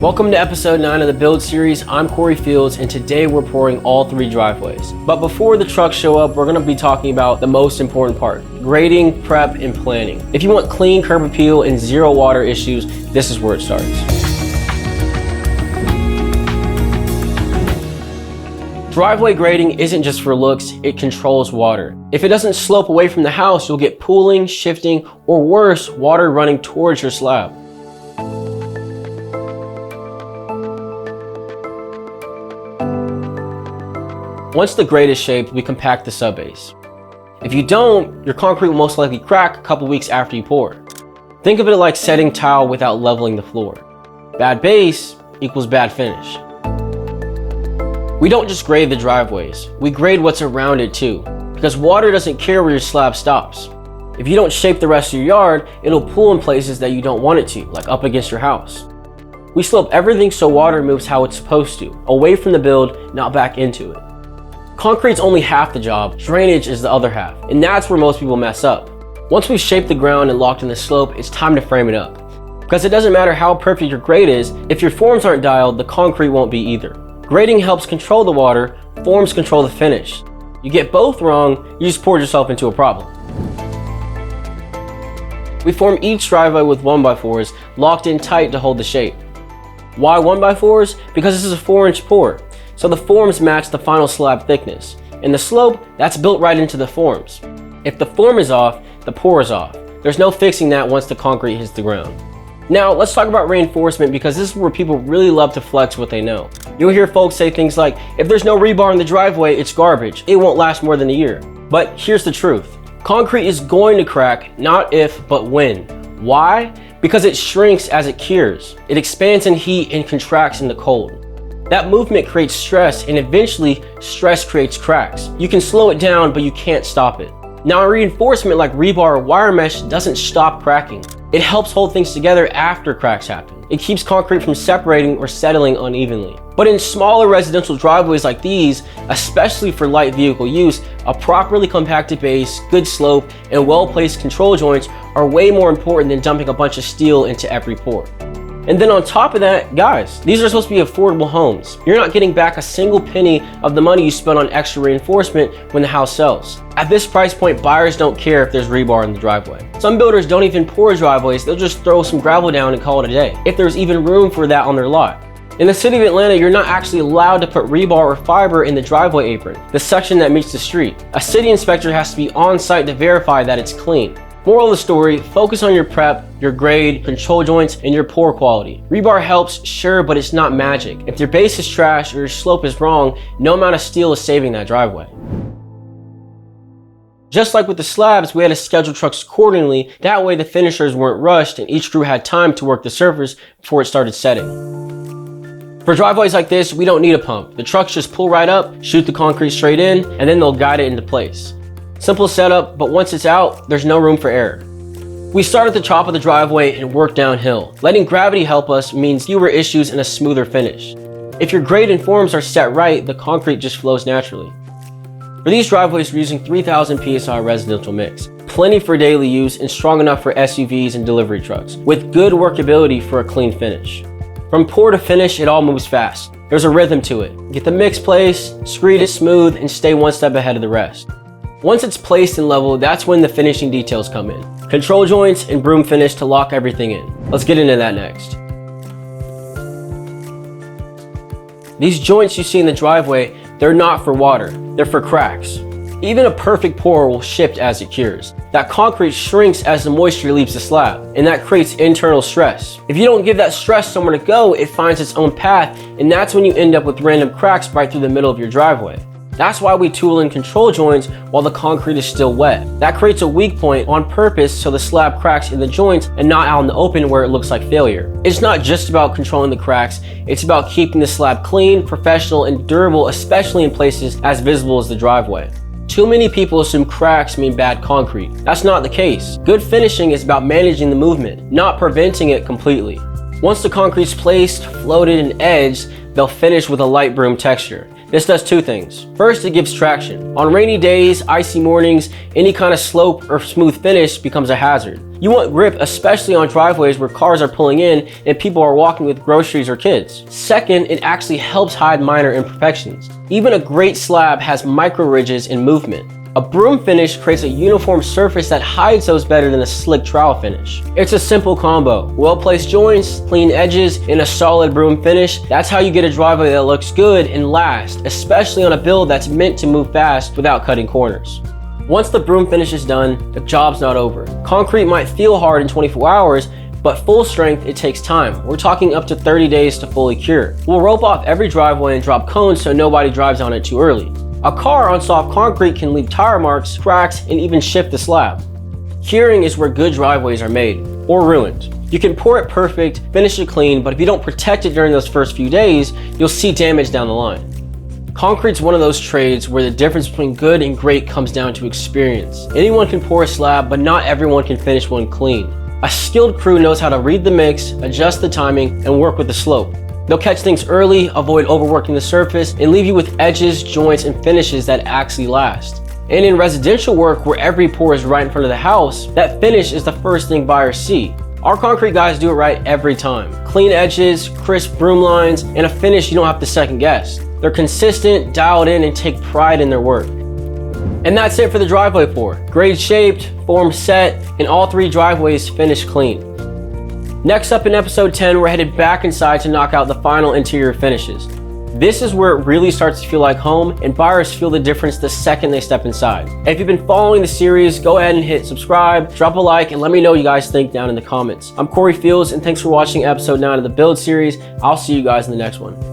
Welcome to episode 9 of the build series. I'm Corey Fields and today we're pouring all 3 driveways. But before the trucks show up, we're going to be talking about the most important part: grading, prep, and planning. If you want clean curb appeal and zero water issues, this is where it starts. Driveway grading isn't just for looks, it controls water. If it doesn't slope away from the house, you'll get pooling, shifting, or worse, water running towards your slab. Once the grade is shaped, we compact the subbase. If you don't, your concrete will most likely crack a couple weeks after you pour. Think of it like setting tile without leveling the floor. Bad base equals bad finish. We don't just grade the driveways, we grade what's around it too, because water doesn't care where your slab stops. If you don't shape the rest of your yard, it'll pool in places that you don't want it to, like up against your house. We slope everything so water moves how it's supposed to, away from the build, not back into it. Concrete's only half the job, drainage is the other half, and that's where most people mess up. Once we've shaped the ground and locked in the slope, it's time to frame it up. Because it doesn't matter how perfect your grade is, if your forms aren't dialed, the concrete won't be either. Grading helps control the water, forms control the finish. You get both wrong, you just poured yourself into a problem. We form each driveway with 1x4s, locked in tight to hold the shape. Why 1x4s? Because this is a 4-inch pour. So the forms match the final slab thickness. And the slope, that's built right into the forms. If the form is off, the pour is off. There's no fixing that once the concrete hits the ground. Now, let's talk about reinforcement because this is where people really love to flex what they know. You'll hear folks say things like, if there's no rebar in the driveway, it's garbage. It won't last more than a year. But here's the truth. Concrete is going to crack, not if, but when. Why? Because it shrinks as it cures. It expands in heat and contracts in the cold. That movement creates stress, and eventually stress creates cracks. You can slow it down, but you can't stop it. Now, reinforcement like rebar or wire mesh doesn't stop cracking. It helps hold things together after cracks happen. It keeps concrete from separating or settling unevenly. But in smaller residential driveways like these, especially for light vehicle use, a properly compacted base, good slope, and well-placed control joints are way more important than dumping a bunch of steel into every pour. And then on top of that, guys, these are supposed to be affordable homes. You're not getting back a single penny of the money you spent on extra reinforcement when the house sells. At this price point, buyers don't care if there's rebar in the driveway. Some builders don't even pour driveways, they'll just throw some gravel down and call it a day, if there's even room for that on their lot. In the city of Atlanta, you're not actually allowed to put rebar or fiber in the driveway apron, the section that meets the street. A city inspector has to be on site to verify that it's clean. Moral of the story, focus on your prep, your grade, control joints, and your pour quality. Rebar helps, sure, but it's not magic. If your base is trash or your slope is wrong, no amount of steel is saving that driveway. Just like with the slabs, we had to schedule trucks accordingly. That way the finishers weren't rushed and each crew had time to work the surface before it started setting. For driveways like this, we don't need a pump. The trucks just pull right up, shoot the concrete straight in, and then they'll guide it into place. Simple setup, but once it's out, there's no room for error. We start at the top of the driveway and work downhill. Letting gravity help us means fewer issues and a smoother finish. If your grade and forms are set right, the concrete just flows naturally. For these driveways, we're using 3000 PSI residential mix. Plenty for daily use and strong enough for SUVs and delivery trucks, with good workability for a clean finish. From pour to finish, it all moves fast. There's a rhythm to it. Get the mix placed, screed it smooth, and stay one step ahead of the rest. Once it's placed and level, that's when the finishing details come in. Control joints and broom finish to lock everything in. Let's get into that next. These joints you see in the driveway, they're not for water, they're for cracks. Even a perfect pour will shift as it cures. That concrete shrinks as the moisture leaves the slab, and that creates internal stress. If you don't give that stress somewhere to go, it finds its own path, and that's when you end up with random cracks right through the middle of your driveway. That's why we tool in control joints while the concrete is still wet. That creates a weak point on purpose so the slab cracks in the joints and not out in the open where it looks like failure. It's not just about controlling the cracks, it's about keeping the slab clean, professional, and durable, especially in places as visible as the driveway. Too many people assume cracks mean bad concrete. That's not the case. Good finishing is about managing the movement, not preventing it completely. Once the concrete's placed, floated, and edged, they'll finish with a light broom texture. This does 2 things. First, it gives traction. On rainy days, icy mornings, any kind of slope or smooth finish becomes a hazard. You want grip especially on driveways where cars are pulling in and people are walking with groceries or kids. Second, it actually helps hide minor imperfections. Even a great slab has micro ridges and movement. A broom finish creates a uniform surface that hides those better than a slick trowel finish. It's a simple combo. Well-placed joints, clean edges, and a solid broom finish. That's how you get a driveway that looks good and lasts, especially on a build that's meant to move fast without cutting corners. Once the broom finish is done, the job's not over. Concrete might feel hard in 24 hours, but full strength, it takes time. We're talking up to 30 days to fully cure. We'll rope off every driveway and drop cones so nobody drives on it too early. A car on soft concrete can leave tire marks, cracks, and even shift the slab. Curing is where good driveways are made, or ruined. You can pour it perfect, finish it clean, but if you don't protect it during those first few days, you'll see damage down the line. Concrete's one of those trades where the difference between good and great comes down to experience. Anyone can pour a slab, but not everyone can finish one clean. A skilled crew knows how to read the mix, adjust the timing, and work with the slope. They'll catch things early, avoid overworking the surface, and leave you with edges, joints, and finishes that actually last. And in residential work, where every pour is right in front of the house, that finish is the first thing buyers see. Our concrete guys do it right every time. Clean edges, crisp broom lines, and a finish you don't have to second guess. They're consistent, dialed in, and take pride in their work. And that's it for the driveway pour. Grade shaped, form set, and all 3 driveways finished clean. Next up in episode 10, we're headed back inside to knock out the final interior finishes. This is where it really starts to feel like home, and buyers feel the difference the second they step inside. If you've been following the series, go ahead and hit subscribe, drop a like, and let me know what you guys think down in the comments. I'm Corey Fields, and thanks for watching episode 9 of the Build series. I'll see you guys in the next one.